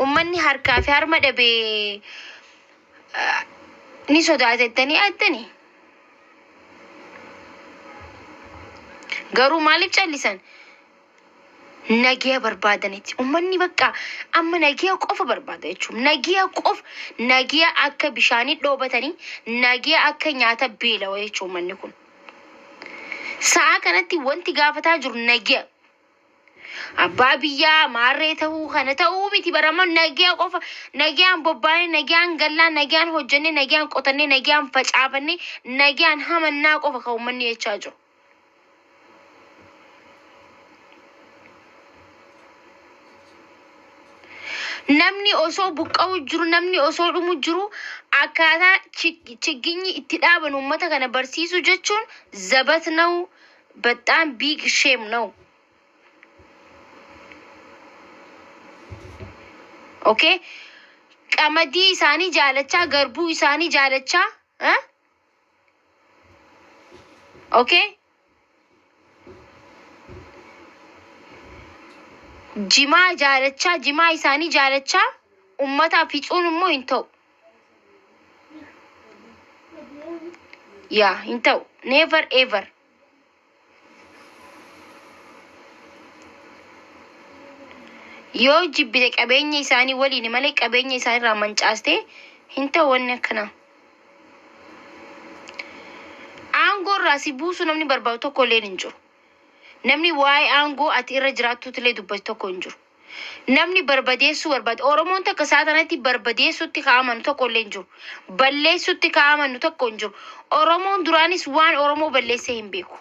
ummanni harkaa fi harma dhabee ni sodaatettanii addanii. Garuu maaliif callisan? Nagiya barbaadanitti ummanni bakka amma nagiya qofa barbaada jechuun nagiya akka bishaanii dhoobatanii nagiya akka nyaata beelawa jechuun ummanni kun sa'a kanatti wanti gaafataa jiru nagiya. Abbaa biyyaa maarree ta'uu kana ta'uu miti barama nagiya qofa. Nagiyaan bobbaanee nagiyaan gallaan nagiyaan hojjannee nagiyaan qotannee nagiyaan facaafannee nagiyaan hamannaa qofa kan ummanni jechaa jiru. Namni osoo buqqa'u jiru namni osoo dhumu jiru akkaataa chigginyi itti dhaaban uummata kana barsiisu jechuun zabat ነው በጣም ቢግ ሼም ነው። ኦኬ ቀመዲ ኢሳኒ ጃለቻ ገርቡ ኢሳኒ ጃለቻ ኦኬ ጂማ ጃለቻ ጂማ ኢሳኒ ጃለቻ ኡመታ ፊጹን ሞ እንተው ያ እንተው ኔቨር ኤቨር yoo jibbite qabeenya isaanii waliin malee qabeenya isaanii irraa mancaaste hinta wanni akkana aangoo irraa si buusu namni barbaadu tokko illee hin jiru. Namni waa'ee aangoo ati irra jiraattu illee dubbatu tokko hin jiru. Namni barbadeessuu barbaadu Oromoon takka saatanatti barbadeessuutti kaa'amanu tokko illee hin jiru. Balleessuutti kaa'amanu tokko hin jiru. Oromoon duraanis waan Oromoo balleessee hin beeku.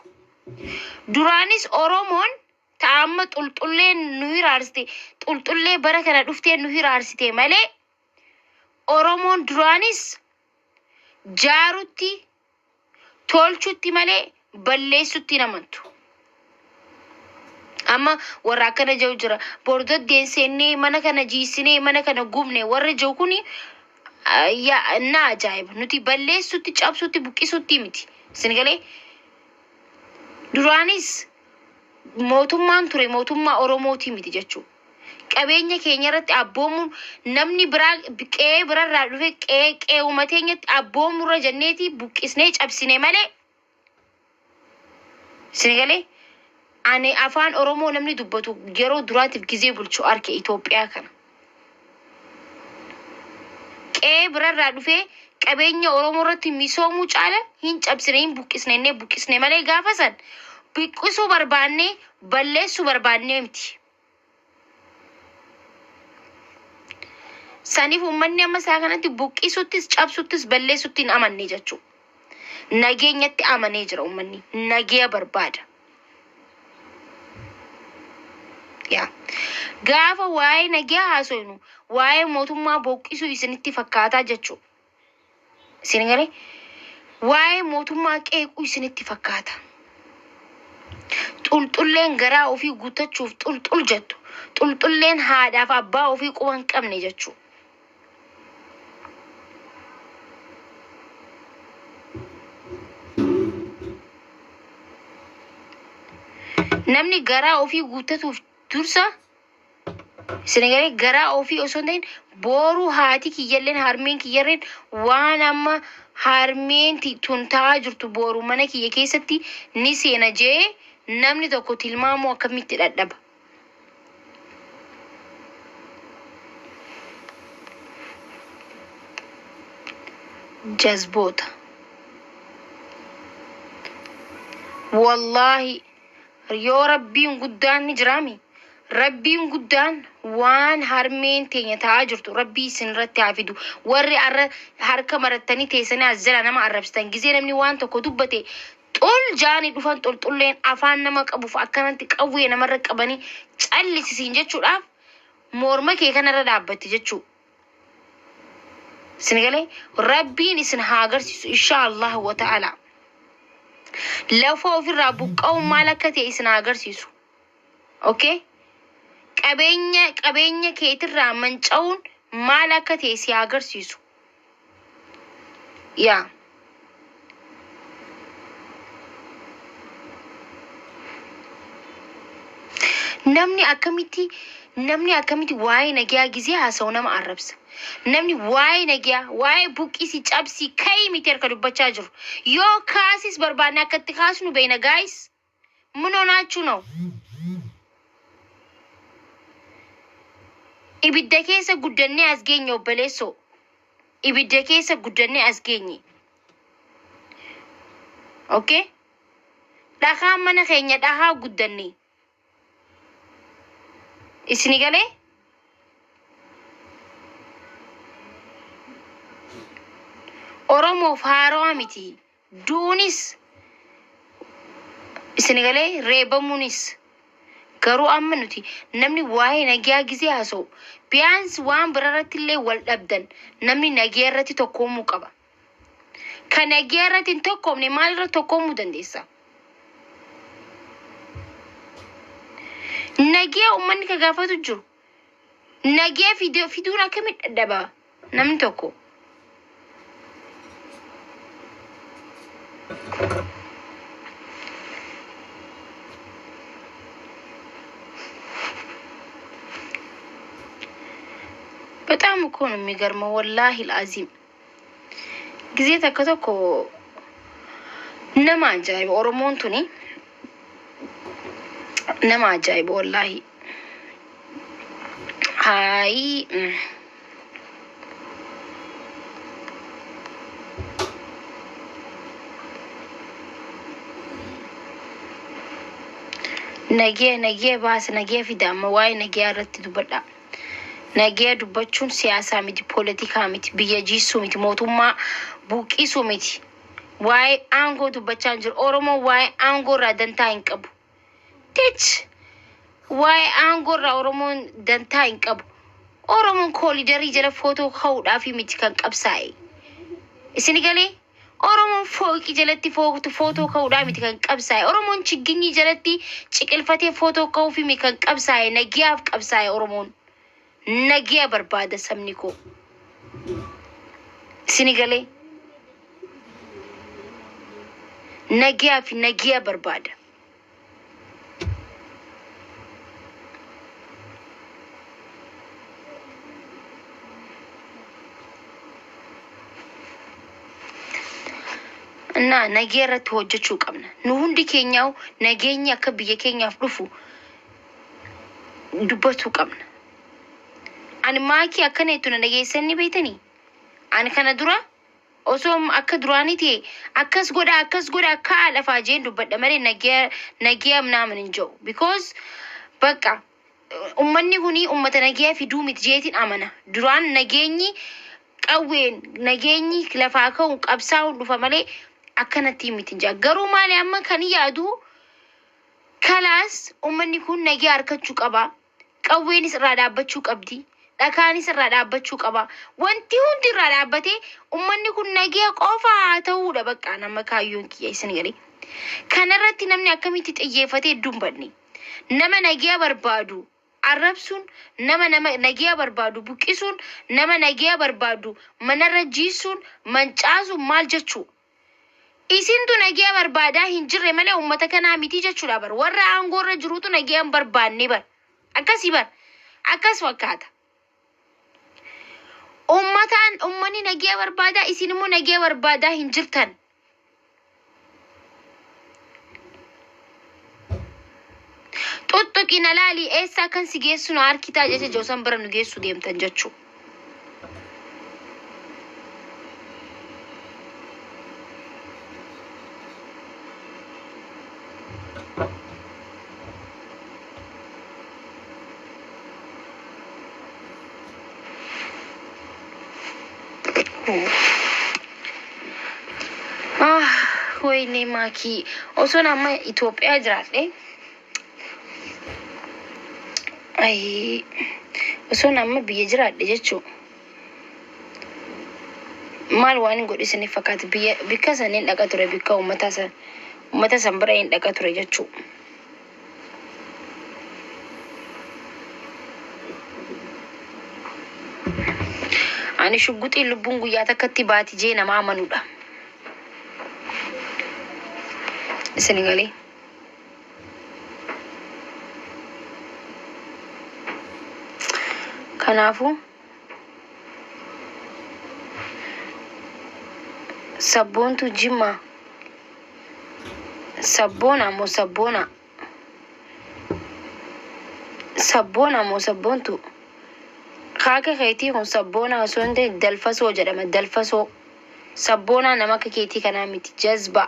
Duraanis Oromoon taama xulxullee nu hiraarsite xulxullee bara kana dhuftee nu hiraarsite malee Oromoon duraanis jaarutti tolchutti malee balleessutti namantu. Amma warra akkana jiru jira bordoddeen seennee mana kana jiisinee mana kana gubne warra jiru kuni na ajaa'iba nuti balleessutti cabsutti buqqisutti miti sinigalee duraanis mootummaan ture mootummaa Oromooti miti jechuudha. Qabeenya keenya irratti abboomuun namni biraa qe'ee birarraa dhufe qe'ee uummateenyatti abboomurra jenneeti buqqisnee cabsine malee sinigalee ani afaan Oromoo namni dubbatu yeroo duraatiif gizee bulchu arke Itoophiyaa kana. Qe'ee birarraa dhufe qabeenya Oromoo irratti misoomuu caala hin cabsine hin buqqisne malee gaafa san buqqisuu barbaanne balleessuu barbaanne miti. Saniif uummanni amma isaa kanatti buqqisuuttis cabsuuttis balleessuutti hin amanne jechuudha. Nageenyatti amanee jira uummanni nageenya barbaada. Yaa gaafa waa'ee nageenya haasofnu waa'ee mootummaa buqqisuu isinitti fakkaataa jechuudha. Isin garee waa'ee mootummaa qeequu isinitti fakkaata. Xulxulleen garaa ofii guutachuuf xulxul jettu. Xulxulleen haadhaaf abbaa ofii quba hin qabne jechuudha. Namni garaa ofii guutatuuf dursa Senegalee garaa ofii osoo hin ta'in booruu haati kiyyalleen harmeen kiyyarreen waan amma harmeen tun taa'aa jirtu booruu mana kiyya keessatti ni seena jee namni tokko tilmaamuu akkamitti dadhaba. Jazboota. Wallahi yoo rabbiin guddaan ni jiraami. Rabbiin guddaan waan harmeen teenya taa'aa jirtu rabbii isinirratti haa fidu. Warri harka marattanii teessanii azzala nama arrabsitan gizee namni waan tokko dubbate xul jaanii dhufan xulxulleen afaan nama qabuuf akkanatti qawwee namarra qabanii callisisiin jechuudhaaf morma kee kanarra dhaabbatti jechuudha. Senegalee rabbiin isin haa agarsiisu inshaallah wa ta'ala. Lafa ofirraa buqqa'uun maal akka ta'e isin haa agarsiisu. Okay? Qabeenya keetirraa manca'uun maal akka ta'e si haa agarsiisu. Yaa. namni akkamitti waa'ee nagaa gizee haasa'u nama arrabsa. Namni waa'ee nagaa waa'ee buqqisi cabsi kai miti harka dubbachaa jiru. Yoo kaasis barbaanne akka itti kaasnu beena guys. Mun honaachuu ነው? Ibidda keessa guddannee as geenye obboleessoo. Ibidda keessa guddannee as geenye. Okay? Dhahaa mana keenya dhahaa guddannee. Isini galee? Oromoof haaroo miti. Duunis. Isini galee reebamuunis. Garuu amma nuti namni waa'ee nagaa gizee haasa'u biyaansi waan birarratti illee wal dhabdan namni nagaa irratti tokkoomuu qaba. Kan nagaa irratti hin tokkoomne maalirra tokkoomuu dandeessa? Nagaa uummanni ka gaafatu jiru. Nagaa fiduun akkamitti dadhabaa namni tokko? በጣም እኮ ነው የሚገርመው ወላሂ العظيم ጊዜ ተከተኮ ነማ አጃይብ ኦሮሞንቱኒ ነማ አጃይብ ወላሂ ሃይ ነገ ባስ ነገ ፊዳማ ዋይ ነገ አረቲ ዱበዳ Nagaa dubbachuun siyaasaa miti, poolitikaa miti, biyya jiisuu miti, mootummaa buqqisuu miti. Waa'ee aangoo dubbachaa jiru. Oromoo waa'ee aangoo irraa dantaa hin qabu. Tich waa'ee aangoo irraa Oromoon dantaa hin qabu. Oromoon koolidarii jala footoo ka'uudhaaf miti kan qabsaa'e. Isini galee? Oromoon fooqii jalatti footoo ka'uudhaaf miti kan qabsaa'e. Oromoon chigginyi jalatti ciqilfatee footoo ka'uuf miti kan qabsaa'e. Nagaaf qabsaa'e Oromoon. Nagaa barbaada sabni koo. Isini galee? Nagaa barbaada. Nagaa irratti hojjechuu qabna. Nu hundi keenyaw nageenya akka biyya keenyaaf dhufu dubbachuu qabna. Ani maakii akkana itti nageessanii beeytanii? Ani kana dura osoo akka duraaniiti akkas godha akka lafaa jeen dubbadha malee nagaa naaman hin jiru. Because bakka ummanni kuni ummata nagaa fiduu miti jeetiin amana. Duraan nageenyi qawween nageenyi lafaa ka'u qabsaa'uun dhufa malee akkanatti miti hin jiru. Garuu maali amma kan yaadu kalaas ummanni kun nagaa harkachuu qaba. Qawweenis irraa dhaabbachuu qabdi. Dhakaanis irraa dhaabbachuu qaba. Wanti hundi irraa dhaabbatee ummanni kun nagaa qofa ta'uudha bakka nama kaayyoon kiyya isin galee. Kanarratti namni akkamitti xiyyeeffatee dumbanne. Nama nagaa barbaadu arrabsuun, nama nagaa barbaadu buqqisuun, nama nagaa barbaadu manarra jiisuun, mancaasuun maal jechuu? Isintu nagaa barbaadaa hin jirre malee ummata kanaa miti jechuudha bar. Warra aangoorra jirutu nagaa hin barbaanne bar. Akkasii bar. Akkas fakkaata. Ummanni nagaa barbaadaa isin immoo nagaa barbaadaa hin jirtan. Tuttuqina laali eessaa kan si geessu na harkitaa jecha joosan bira nu geessu deemtan jechuu. Wayne maki osoo nama Itoophiyaa jiraadhe osoo nama biyya jiraadhe jechuu maal waan godhisanii fakkaata bikka saniin dhaqa ture bikka uummata san bira hin dhaqa ture jechuu. Ani shugguxii lubbuun guyyaa takkatti baati jee nama amanuudha. Isini galee? Kanaafuu sabboontu jimma sabboona moo sabboontu kaaka keetii kun sabboona osoo hin ta'in dalfasoo jedhama. Dalfasoo sabboona nama akka keetii kanaa miti. Jazba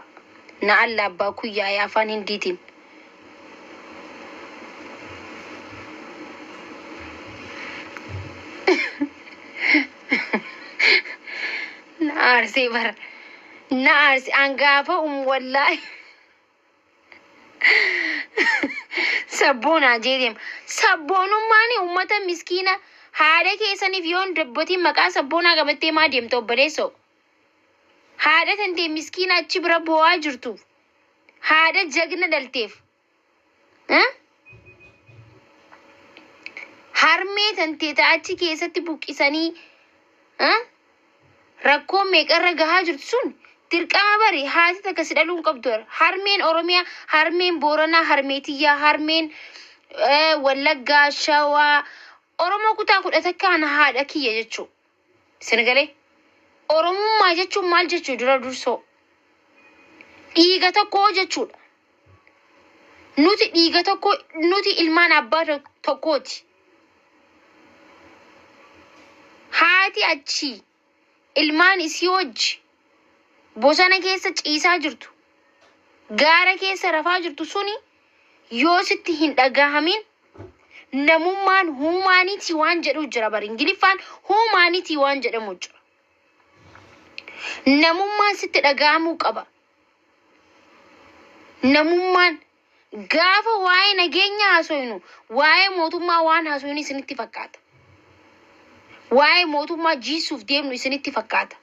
na alla abbaa kuyyaa afaan hindiitiin. Naarsi bar naarsi angaafa wallahi sabboona jedhem. Sabboonummaani ummata miskiina haadha keessaniif yoon dabbatiin maqaa sabboonaa qabattee maa deemta obboleessoo? Haadha tantee miskiina achi bira bo'aa jirtuuf haadha jagna dhalteef harmee tantee achi keessatti buqqisanii rakkoo meeqarra gahaa jirtu sun dirqama bari haati takka si dhaluun qabdu. Harmeen Oromiyaa, harmeen Booranaa, harmeetiyyaa, harmeen Wallaggaa, Shawaa, Oromoo kutaa kudha takkaan haadha kiyya jechuu. Isin galee Oromummaa jechuun maal jechuu dura dursoo? Dhiiga tokkoo jechuudha. Nuti dhiiga tokko, nuti ilmaan abbaa tokkooti. Haati achi ilmaan isii wajji bosona keessa ciisaa jirtu, gaara keessa rafaa jirtu suni yoo sitti hin dhagahamin namummaan humaanitii waan jedhu jira. Bari Ingiliffaan humaanitii waan jedhamu jira. Namummaan sitti dhagahamuu qaba. Namummaan gaafa waa'ee nageenya haasoynu, waa'ee mootummaa waan haasoynu isinitti fakkaata. Waa'ee mootummaa jiisuuf deemnu isinitti fakkaata.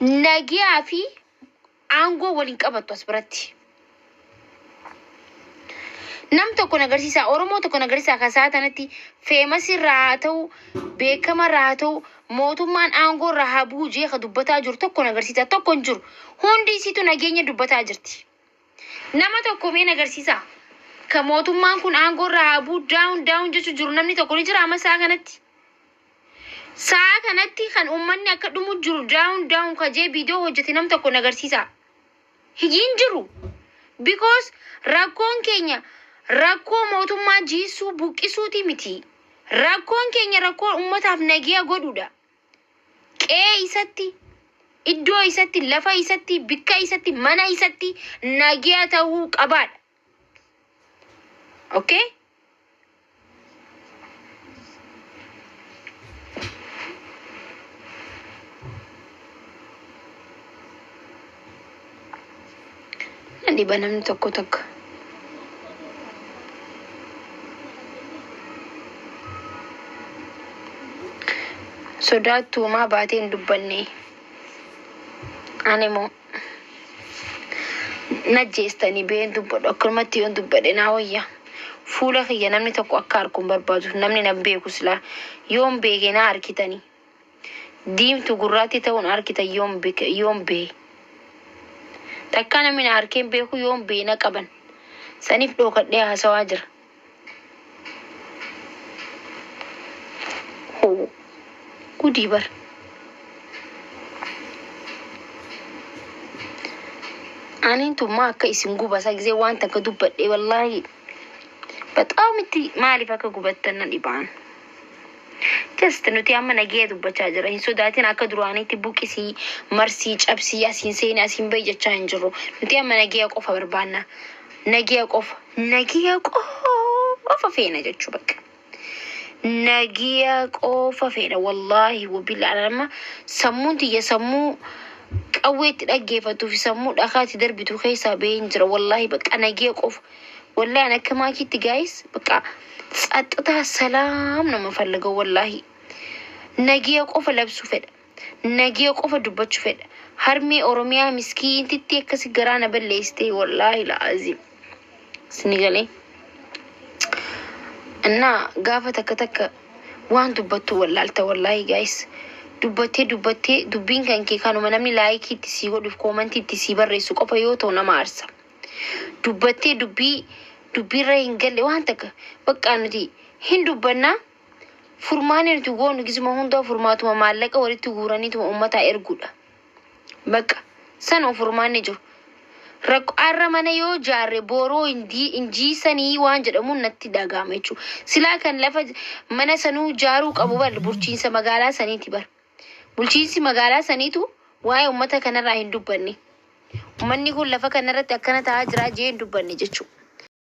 Nagiyaa fi aangoo waliin qabattu as biratti. Nam tokko nagarsiisa, Oromoo tokko nagarsiisa kasaa tanatti feemas irraa haa ta'u, beekama irraa haa ta'u, mootummaan aangoo irraa haa bu'u jee ka dubbataa jiru tokko nagarsiisa. Tokko hin jiru. Hundi isiitu nageenya dubbataa jirti. Nama tokko mee nagarsiisa. Ka mootummaan kun aangoo irraa haa bu'u daawun jechuu jiru namni tokko ni jira amma saa kanatti. Saa kanatti kan uummanni akka dhumu jiru daawun ka jee viidiyoo hojjete nam tokko nagarsiisa. Hin jiru. Because rakkoon keenya rakkoo mootummaa jiisuu buqqisuuti miti. Rakkoon keenya rakkoo ummataaf nagiyaa godhuudha. Qe'ee isatti, iddoo isatti, lafa isatti, bikka isatti, mana isatti nagiyaa ta'uu qabaadha. Okay? Nanti banamni tokko takka. Sodaattuu maa baatee hin dubbanne. Ani moo najjeestanii been dubbadhu akkanumatti yoon dubbadhe naa wayya. Fuula kiyya namni tokko akka harkuun barbaadu namni na beeku silaa yoon beeke na harkitanii. Diimtu gurraatti ta'uun harkitan yoon bee. Takka namni na harkeen beeku yoon bee na qaban. Saniif dhookadhee haasawaa jira. Gudii bar. Anin tummaa akka isin gubasa gisee waan takka dubbadhee wallaahi baxaam itti maaliif akka gubattan na dhibaan. Just nuti amma nagee dubbachaa jira. Hin sodaatin akka duraaniitti buqisii, marsii, cabsii, asiin seeni, asiin bahi jechaa hin jirru. Nuti amma nagee qofa barbaanna. Nagee qofa feena jechuu bakka. Nagiya qofa feena wallahi wabillahi amma sammuun tiyya sammuu qawweetti dhaggeeffatu fi sammuu dhakaatti darbitu keessaa baheen jira wallahi bakka nagiya qofa. Wallahi ana akka maakiitti guys bakka ጸጥታ ሰላም ነው የምፈልገው ወላሂ ነጊያ ቆፈ ለብሱ ፈደ ነጊያ ቆፈ ዱበቹ ፈደ ሀርሜ ኦሮሚያ ምስኪን ትቴከስ ገራነ በለስቴ ወላሂ ለአዚም ስኒገሌ እና ጋፈ ተከተከ ዋን ዱበቱ ወላልተ ወላሂ ጋይስ ዱበቴ ዱቢን ከንኬ ካኑ መነምኒ ላይክ ትሲጎ ዱፍ ኮሜንት ትሲበረሱ ቆፈ ዮቶ ነማርሳ ዱበቴ ዱቢ ዱቢራ ይንገል ዋን ተከ በቃ እንዲ Hindubbanna furmaani nuti goonu gisuma hunda furmaatuma maallaqa walitti guuraniituma ummata erguudha. Bakka sana furmaanni jiru. Rakkaarra mana yoo jaarre booroo injiisanii waan jedhamuun natti dhagahama jechuudha. Silaa kan lafa mana sanuu jaaruu qabu bal bulchiinsa magaalaa saniiti bar. Bulchiinsi magaalaa saniitu waa'ee ummata kanarraa hin dubbanne. Uummanni kun lafa kanarratti akkana ta'aa jira jee hin dubbanne jechuudha.